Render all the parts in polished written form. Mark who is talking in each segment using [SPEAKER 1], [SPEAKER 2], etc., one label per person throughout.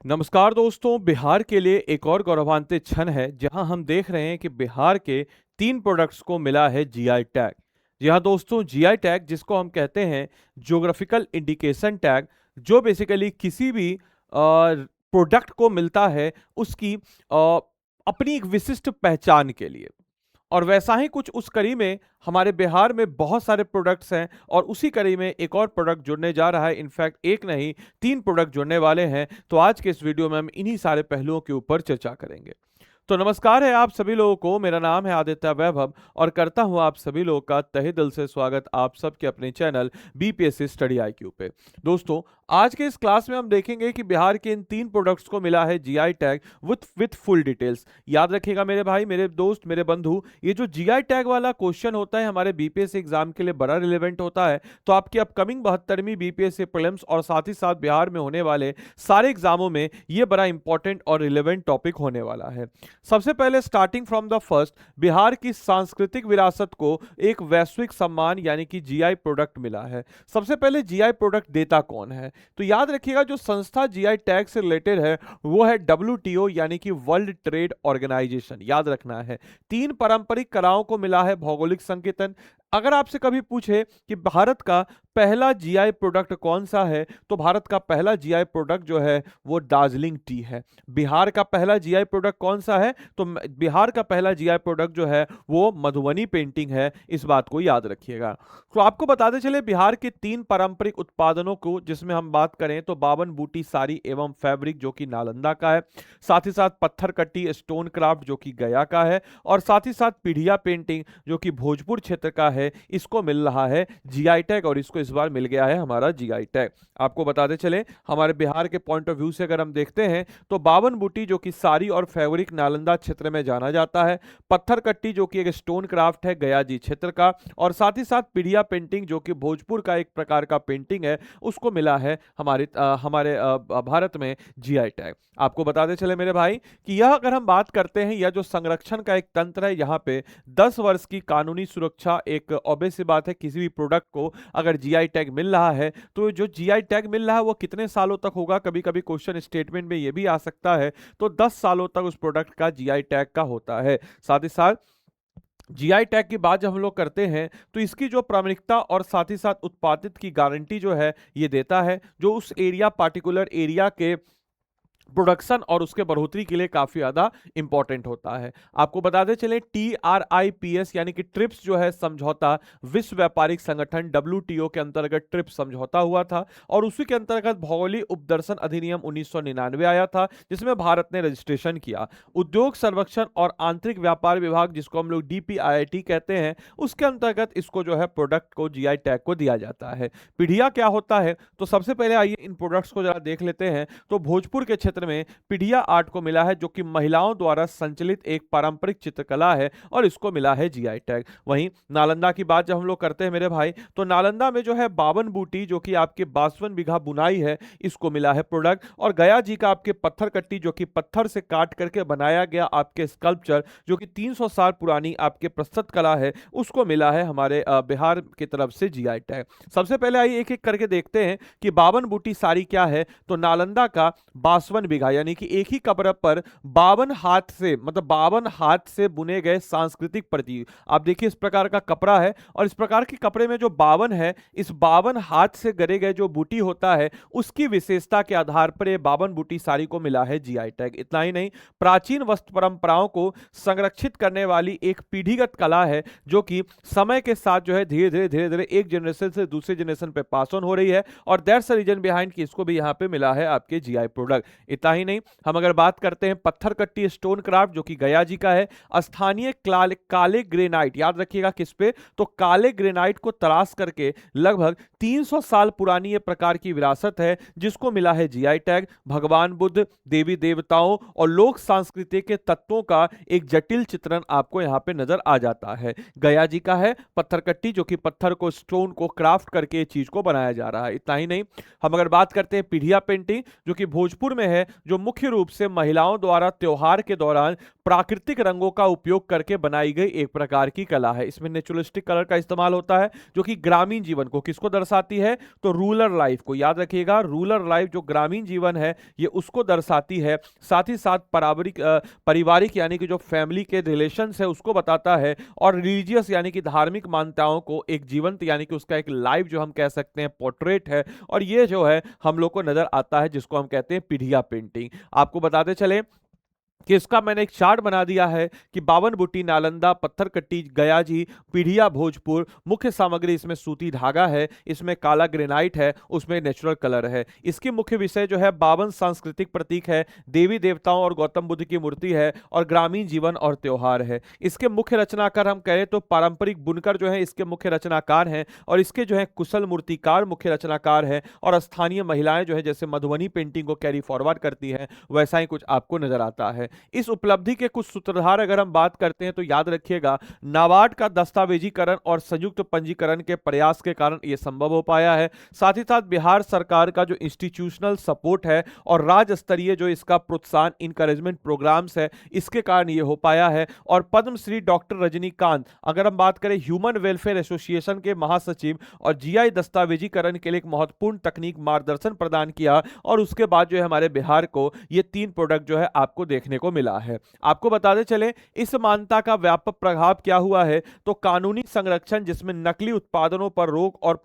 [SPEAKER 1] नमस्कार दोस्तों, बिहार के लिए एक और गौरवान्वित क्षण है जहां हम देख रहे हैं कि बिहार के 3 प्रोडक्ट्स को मिला है जीआई टैग। जी हाँ दोस्तों, जीआई टैग जिसको हम कहते हैं ज्योग्राफिकल इंडिकेशन टैग, जो बेसिकली किसी भी प्रोडक्ट को मिलता है उसकी अपनी एक विशिष्ट पहचान के लिए। और वैसा ही कुछ उस कड़ी में हमारे बिहार में बहुत सारे प्रोडक्ट्स हैं और उसी कड़ी में एक और प्रोडक्ट जुड़ने जा रहा है। इनफैक्ट एक नहीं, 3 प्रोडक्ट जुड़ने वाले हैं। तो आज के इस वीडियो में हम इन्हीं सारे पहलुओं के ऊपर चर्चा करेंगे। तो नमस्कार है आप सभी लोगों को, मेरा नाम है आदित्य वैभव और करता हूं आप सभी लोगों का तहे दिल से स्वागत आप सबके अपने चैनल बीपीएससी स्टडी आईक्यू पे। दोस्तों, आज के इस क्लास में हम देखेंगे कि बिहार के इन 3 प्रोडक्ट्स को मिला है GI tag with full details. याद रखिएगा मेरे भाई, मेरे दोस्त, मेरे बंधु, ये जो जीआई टैग वाला क्वेश्चन होता है हमारे बीपीएससी एग्जाम के लिए बड़ा रिलेवेंट होता है। तो आपकी अपकमिंग 72वीं बीपीएससी प्रीलिम्स और साथ ही साथ बिहार में होने वाले सारे एग्जामों में ये बड़ा इंपॉर्टेंट और रिलेवेंट टॉपिक होने वाला है। सबसे पहले starting from the first, Bihar की सांस्कृतिक विरासत को एक वैश्विक सम्मान यानी कि जीआई प्रोडक्ट मिला है। सबसे पहले जीआई प्रोडक्ट देता कौन है? तो याद रखिएगा जो संस्था जीआई टैग से रिलेटेड है वो है डब्ल्यूटीओ यानी कि वर्ल्ड ट्रेड ऑर्गेनाइजेशन। याद रखना है 3 पारंपरिक कलाओं को मिला है भौगोलिक संकेतन। अगर आपसे कभी पूछे कि भारत का पहला जीआई प्रोडक्ट कौन सा है, तो भारत का पहला जीआई प्रोडक्ट जो है वो दार्जिलिंग टी है। बिहार का पहला जीआई प्रोडक्ट कौन सा है? तो बिहार का पहला जीआई प्रोडक्ट जो है वो मधुबनी पेंटिंग है। इस बात को याद रखिएगा। तो आपको बताते चले बिहार के 3 पारंपरिक उत्पादनों को, जिसमें हम बात करें तो बावन बूटी साड़ी एवं फैब्रिक जो कि नालंदा का है, साथ ही साथ पत्थर कट्टी स्टोन क्राफ्ट जो कि गया का है, और साथ ही साथ पीढ़िया पेंटिंग जो कि भोजपुर क्षेत्र का है, इसको मिल रहा है जीआई टैग और इसको इस बार मिल गया है हमारा जीआई टैग। आपको बताते चले हमारे बिहार के पॉइंट ऑफ व्यू से अगर हम देखते हैं तो बावन बूटी जो कि साड़ी और फैब्रिक नालंदा क्षेत्र में जाना जाता है, पत्थर कट्टी जो कि एक स्टोन क्राफ्ट है गया जी क्षेत्र का, और साथ ही साथ पीढ़िया पेंटिंग जो कि भोजपुर का एक प्रकार का पेंटिंग है, उसको मिला है हमारे भारत में जीआई टैग। आपको बताते चले मेरे भाई कि यह अगर हम बात करते हैं, यह जो संरक्षण का एक तंत्र है, यहाँ पे 10 वर्ष की कानूनी सुरक्षा एक ऑब्वियस सी बात है। किसी भी प्रोडक्ट को अगर जीआई टैग मिल रहा है तो जो जीआई टैग मिल रहा है वो कितने सालों तक होगा? कभी कभी क्वेश्चन स्टेटमेंट में ये भी आ सकता है। तो 10 सालों तक उस प्रोडक्ट का जीआई टैग का होता है। साथ ही साथ जीआई टैग की बात जब हम लोग करते हैं तो इसकी जो प्रामाणिकता और साथ ही साथ उत्पादित की गारंटी जो है ये देता है, जो उस एरिया पार्टिकुलर एरिया के प्रोडक्शन और उसके बढ़ोतरी के लिए काफी ज्यादा इंपॉर्टेंट होता है। आपको बताते चले TRIPS यानी कि ट्रिप्स जो है समझौता, विश्व व्यापारिक संगठन WTO के अंतर्गत ट्रिप्स समझौता हुआ था और उसी के अंतर्गत भौगोलिक उपदर्शन अधिनियम 1999 आया था, जिसमें भारत ने रजिस्ट्रेशन किया। उद्योग संरक्षण और आंतरिक व्यापार विभाग, जिसको हम लोग DPIIT कहते हैं, उसके अंतर्गत इसको जो है प्रोडक्ट को जीआई टैग को दिया जाता है। पीढ़िया क्या होता है? तो सबसे पहले आइए इन प्रोडक्ट्स को जरा देख लेते हैं। तो भोजपुर के क्षेत्र में पीढ़िया आर्ट को मिला है, जो कि महिलाओं द्वारा संचालित एक पारंपरिक चित्रकला है और इसको मिला है जीआई टैग। वहीं नालंदा की बात जब हम लोग करते हैं मेरे भाई, तो नालंदा में जो है बावन बूटी जो कि आपके 52 बीघा बुनाई है, इसको मिला है प्रोडक्ट। और गया जी का आपके पत्थर कट्टी जो कि पत्थर से काट करके बनाया गया आपके स्कल्पचर जो कि 300 साल पुरानी आपके प्रस्तुत कला है, उसको मिला है हमारे बिहार की तरफ से जीआई टैग। सबसे पहले आइए एक एक करके देखते हैं कि बावन बूटी साड़ी क्या है। तो नालंदा का 52 बीघा यानी कि एक ही कपड़े पर 52 हाथ से, मतलब 52 हाथ से बुने गए सांस्कृतिक प्रतीक। आप देखिए इस प्रकार का कपड़ा है और इस प्रकार के कपड़े में जो 52 है, इस 52 हाथ से गढ़े गए जो बूटी होता है उसकी विशेषता के आधार पर ये 52 बूटी साड़ी को मिला है जीआई टैग। इतना ही नहीं, प्राचीन वस्त्र परंपराओं को संरक्षित करने वाली एक पीढ़ीगत कला है, जो कि समय के साथ जो है धीरे धीरे एक जनरेशन से दूसरे जनरेशन पे पास ऑन हो रही है और दैट्स द रीजन बिहाइंड कि इसको भी यहाँ पे मिला है आपके जीआई प्रोडक्ट। इतना ही नहीं, हम अगर बात करते हैं पत्थर कट्टी स्टोन क्राफ्ट जो कि गया जी का है, स्थानीय काले ग्रेनाइट, याद रखिएगा किस पे? तो काले ग्रेनाइट को तराश करके लगभग 300 साल पुरानी ये प्रकार की विरासत है, जिसको मिला है जीआई टैग। भगवान बुद्ध, देवी देवताओं और लोक संस्कृति के तत्वों का एक जटिल चित्रण आपको यहाँ पे नजर आ जाता है। गया जी का है पत्थर कट्टी जो कि पत्थर को, स्टोन को क्राफ्ट करके चीज को बनाया जा रहा है। इतना ही नहीं, हम अगर बात करते हैं पीढ़िया पेंटिंग जो कि भोजपुर में है, जो मुख्य रूप से महिलाओं द्वारा त्योहार के दौरान प्राकृतिक रंगों का उपयोग करके बनाई गई एक प्रकार की कला है। इसमें नेचुरलिस्टिक कलर का इस्तेमाल होता है जो कि ग्रामीण जीवन को किसको दर्शाती है, तो रूरल लाइफ को। याद रखिएगा, रूरल लाइफ जो ग्रामीण जीवन है ये उसको दर्शाती है। साथ ही साथ पारिवारिक यानी कि जो फैमिली के रिलेशंस है उसको बताता है, और रिलीजियस यानी कि धार्मिक मान्यताओं को एक जीवंत यानी कि उसका एक लाइव जो हम कह सकते हैं पोर्ट्रेट है। और ये जो है हम लोग को नजर आता है जिसको हम कहते हैं पीढ़िया पेंटिंग। आपको बताते चले कि इसका मैंने एक चार्ट बना दिया है कि बावन बुट्टी नालंदा, पत्थरकट्टी गया जी, पीढ़िया भोजपुर। मुख्य सामग्री इसमें सूती धागा है, इसमें काला ग्रेनाइट है, उसमें नेचुरल कलर है। इसकी मुख्य विषय जो है 52 सांस्कृतिक प्रतीक है, देवी देवताओं और गौतम बुद्ध की मूर्ति है, और ग्रामीण जीवन और त्योहार है। इसके मुख्य रचनाकार हम कहें तो पारंपरिक बुनकर जो है इसके मुख्य रचनाकार हैं, और इसके जो है कुशल मूर्तिकार मुख्य रचनाकार है, और स्थानीय महिलाएं जो है जैसे मधुबनी पेंटिंग को कैरी फॉरवर्ड करती हैं वैसा ही कुछ आपको नजर आता है। इस उपलब्धि के कुछ सूत्रधार अगर हम बात करते हैं तो याद रखिएगा, नाबार्ड का दस्तावेजीकरण और संयुक्त पंजीकरण के प्रयास के कारण यह संभव हो पाया है। साथ ही साथ बिहार सरकार का जो इंस्टीट्यूशनल सपोर्ट है और राज्य स्तरीय जो इसका प्रोत्साहन इंकरेजमेंट प्रोग्राम्स है इसके कारण यह हो पाया है। और पद्मश्री डॉक्टर रजनीकांत, अगर हम बात करें ह्यूमन वेलफेयर एसोसिएशन के महासचिव, और जीआई दस्तावेजीकरण के लिए एक महत्वपूर्ण तकनीक मार्गदर्शन प्रदान किया, और उसके बाद जो है हमारे बिहार को ये 3 प्रोडक्ट जो है आपको देखने को मिला है। आपको बताते चले इस मान्यता का व्यापक प्रभाव क्या हुआ है, तो कानूनी संरक्षण जिसमें नकली उत्पादनों पर रोक और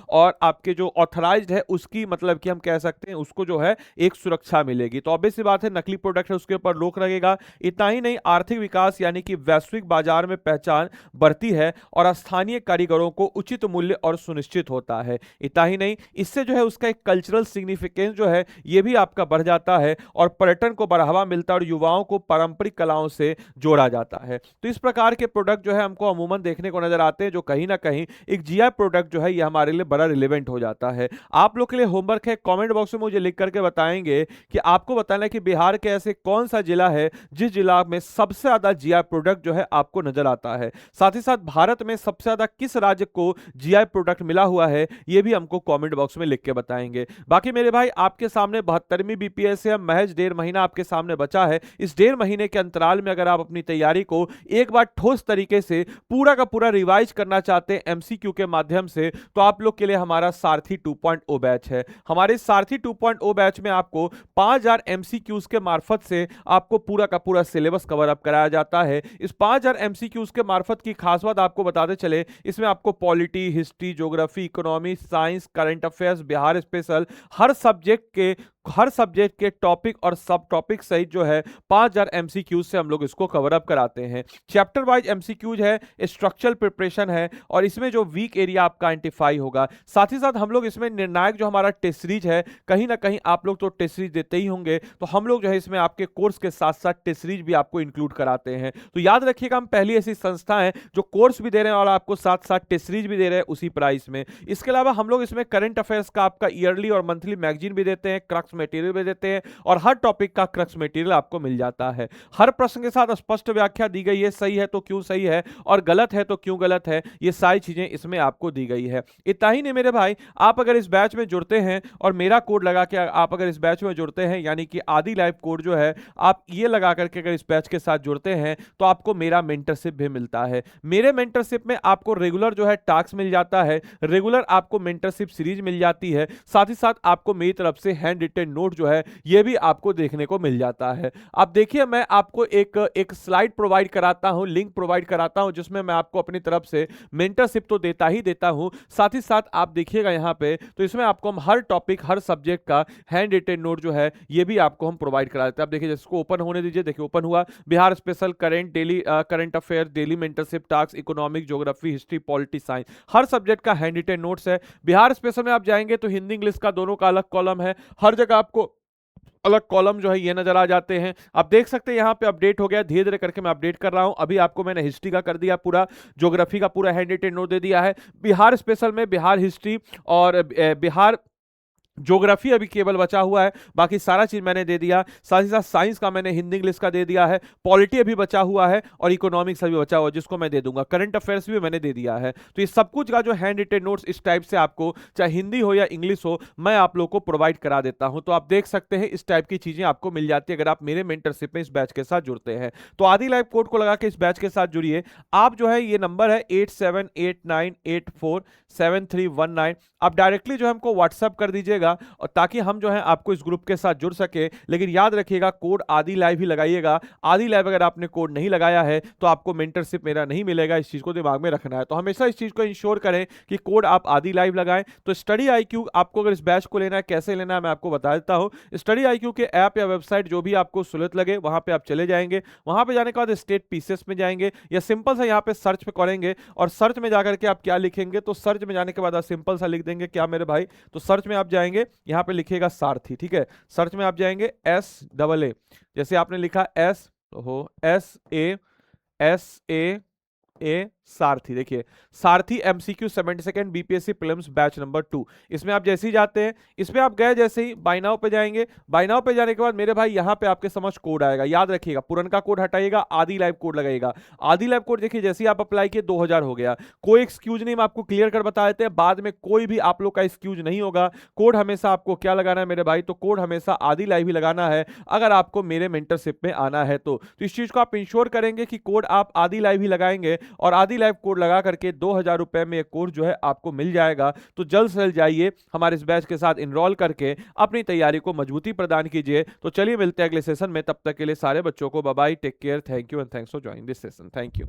[SPEAKER 1] और आपके जो ऑथराइज्ड है उसकी मतलब कि हम कह सकते हैं उसको जो है एक सुरक्षा मिलेगी। तो ऑब्वियस सी बात है नकली प्रोडक्ट है उसके ऊपर रोक लगेगा। इतना ही नहीं, आर्थिक विकास यानी कि वैश्विक बाजार में पहचान बढ़ती है, और स्थानीय कारीगरों को उचित मूल्य और सुनिश्चित होता है। इतना ही नहीं, इससे जो है उसका एक कल्चरल सिग्निफिकेंस जो है ये भी आपका बढ़ जाता है, और पर्यटन को बढ़ावा मिलता है, और युवाओं को पारंपरिक कलाओं से जोड़ा जाता है। तो इस प्रकार के प्रोडक्ट जो है हमको अमूमन देखने को नजर आते हैं, जो कहीं ना कहीं एक जीआई प्रोडक्ट जो है ये हमारे लिए बड़ा रिलेवेंट हो जाता है। आप लोग के लिए होमवर्क है, कमेंट बॉक्स में मुझे लिख करके बताएंगे कि आपको बताना है कि बिहार के ऐसे कौन सा जिला है जिस जिला में सबसे ज्यादा जीआई प्रोडक्ट जो है आपको नजर आता है। साथ ही साथ भारत में सबसे ज्यादा किस राज्य को जीआई प्रोडक्ट मिला हुआ है ये भी हमको कमेंट बॉक्स में लिख के बताएंगे। बाकी मेरे भाई आपके सामने 72वीं बीपीएससी है, महज 1.5 महीना आपके सामने बचा है। इस 1.5 महीने के अंतराल में अगर आप अपनी तैयारी को एक बार ठोस तरीके से पूरा का पूरा रिवाइज करना चाहते हैं एमसीक्यू के माध्यम से, तो आप लोग के लिए हमारा सारथी 2.0 बैच है। हमारे सारथी 2.0 बैच में आपको 5000 एमसीक्यूज के मार्फत से आपको पूरा का पूरा सिलेबस कवर अप कराया जाता है। इस 5000 एमसीक्यूज के मार्फत की खास बात आपको बताते चले, इसमें आपको polity, history, geography, economy, science, current affairs, Bihar special, हर सब्जेक्ट के टॉपिक और सब टॉपिक सहित जो है 5000 एमसीक्यूज से हम लोग इसको कवर अप कराते हैं। चैप्टर वाइज एमसीक्यूज है, स्ट्रक्चरल प्रिपरेशन है, और इसमें जो वीक एरिया आपका आइडेंटिफाई होगा। साथ ही साथ हम लोग इसमें निर्णायक जो हमारा टेस्ट सीरीज है, कहीं ना कहीं आप लोग तो टेस्ट सीरीज देते ही होंगे, तो हम लोग जो है इसमें आपके कोर्स के साथ साथ टेस्ट सीरीज भी आपको इंक्लूड कराते हैं। तो याद रखिएगा, हम पहली ऐसी संस्था है जो कोर्स भी दे रहे हैं और आपको साथ साथ टेस्ट सीरीज भी दे रहे हैं उसी प्राइस में। इसके अलावा हम लोग इसमें करंट अफेयर्स का आपका ईयरली और मंथली मैगजीन भी देते हैं, क्रक्स मटेरियल भी देते हैं, और हर टॉपिक का क्रक्स मटेरियल आपको मिल जाता है। हर प्रश्न के साथ स्पष्ट व्याख्या दी गई है, सही है तो क्यों सही है और गलत है तो क्यों गलत है, ये सारी चीजें इसमें आपको दी गई है। इतना ही नहीं मेरे भाई, आप अगर इस बैच में जुड़ते हैं और मेरा कोड लगा के आप अगर इस बैच में जुड़ते हैं, यानी कि आदि लाइफ कोड जो है आप ये लगा करके अगर इस बैच के साथ जुड़ते हैं तो आपको मेरा मेंटरशिप भी मिलता है। मेरे मेंटरशिप में आपको रेगुलर जो है टास्क मिल जाता है, रेगुलर आपको मेंटरशिप सीरीज मिल जाती है, साथ ही साथ आपको मेरी तरफ से हैंड रिटन नोट जो है ये भी आपको देखने को मिल जाता है। अब देखिए, मैं आपको एक स्लाइड प्रोवाइड कराता हूं, लिंक प्रोवाइड कराता हूं, जिसमें मैं आपको अपनी तरफ से मेंटरशिप तो देता ही देता हूं, साथ ही साथ आप देखिएगा यहां पे, तो इसमें आपको हम हर टॉपिक, हर सब्जेक्ट का हैंड रिटन नोट जो है ये भी आपको हम प्रोवाइड करा देते हैं। आप देखिए, जिसको ओपन होने दीजिए, देखिए ओपन हुआ, Bihar special, current affair, daily mentorship task, economic, geography, history, polity, science, हर सब्जेक्ट का हैंड रिटन नोट्स है। बिहार स्पेशल में आप जाएंगे तो हिंदी इंग्लिश का दोनों का अलग कॉलम है, हर जगह आपको अलग कॉलम जो है ये नजर आ जाते हैं। आप देख सकते हैं यहाँ पे अपडेट हो गया, धीरे धीरे करके मैं अपडेट कर रहा हूं। अभी आपको मैंने हिस्ट्री का कर दिया पूरा, ज्योग्राफी का पूरा हैंड रिटन नोट दे दिया है, बिहार स्पेशल में बिहार हिस्ट्री और बिहार ज्योग्राफी अभी केवल बचा हुआ है, बाकी सारा चीज मैंने दे दिया। साथ ही साथ साइंस का मैंने हिंदी इंग्लिश का दे दिया है, पॉलिटी अभी बचा हुआ है और इकोनॉमिक्स अभी बचा हुआ है जिसको मैं दे दूंगा। करंट अफेयर्स भी मैंने दे दिया है। तो ये सब कुछ का जो हैंड रिटेन नोट्स इस टाइप से आपको चाहे हिंदी हो या इंग्लिश हो, मैं आप लोग को प्रोवाइड करा देता हूं। तो आप देख सकते हैं इस टाइप की चीजें आपको मिल जाती है अगर आप मेरे मेंटरशिप में इस बैच के साथ जुड़ते हैं। तो आदि लाइव कोड को लगा के इस बैच के साथ जुड़िए। आप जो है ये नंबर है 8789847319, आप डायरेक्टली जो है हमको व्हाट्सएप कर दीजिएगा और ताकि हम जो है आपको इस ग्रुप के साथ जुड़ सके। लेकिन याद रखिएगा कोड आदि लाइव ही लगाइएगा। आदि लाइव अगर आपने कोड नहीं लगाया है तो आपको मेंटरशिप मेरा नहीं मिलेगा, इस चीज को दिमाग में रखना है। तो हमेशा इस चीज को इंश्योर करें कि कोड आप आदि लाइव लगाएं। तो स्टडी आईक्यू आपको अगर इस बैच को लेना है, कैसे लेना है मैं आपको बता देता हूं। स्टडी आईक्यू के ऐप या वेबसाइट जो भी आपको सुलझ लगे वहां पे आप चले जाएंगे। वहां पे जाने के बाद स्टेट पीसेस में जाएंगे या सिंपल सा यहाँ पे सर्च पे करेंगे और सर्च में जाकर के आप क्या लिखेंगे, तो सर्च में जाने के बाद आप सिंपल सा लिख देंगे क्या मेरे भाई, तो सर्च में आप जाएंगे, यहाँ पे लिखिएगा सारथी। ठीक है, सर्च में आप जाएंगे SAA, जैसे आपने लिखा एस हो SAA सारथी। देखिए सारथी MCQ 72 BPSC prelims batch number 2, इसमें आप जैसे ही जाते हैं, इसमें आप गए जैसे ही बाय नाउ पे जाएंगे। बाय नाउ पे जाने के बाद मेरे भाई यहाँ पे आपके समझ कोड आएगा, याद रखिएगा पुरनका कोड हटाइएगा, आदि लाइव कोड लगाइएगा। आदि लाइव कोड देखिए जैसे ही आप अप्लाई किए 2000 हो गया, कोई एक्सक्यूज नहीं, मैं आपको क्लियर कर बता देते हैं, बाद में कोई भी आप लोग का एक्सक्यूज नहीं होगा। कोड हमेशा आपको क्या लगाना है मेरे भाई, तो कोड हमेशा आदि लाइव ही लगाना है अगर आपको मेरे मेंटरशिप में आना है। तो इस चीज को आप इंश्योर करेंगे कि कोड आप आदि लाइव ही लगाएंगे और आदि लाइव कोड लगा करके 2000 रुपए में एक कोर्स जो है आपको मिल जाएगा। तो जल्द से जल्द जाइए हमारे इस बैच के साथ इनरोल करके अपनी तैयारी को मजबूती प्रदान कीजिए। तो चलिए मिलते हैं अगले सेशन में, तब तक के लिए सारे बच्चों को bye bye, take care, thank you and thanks for joining this session, thank you.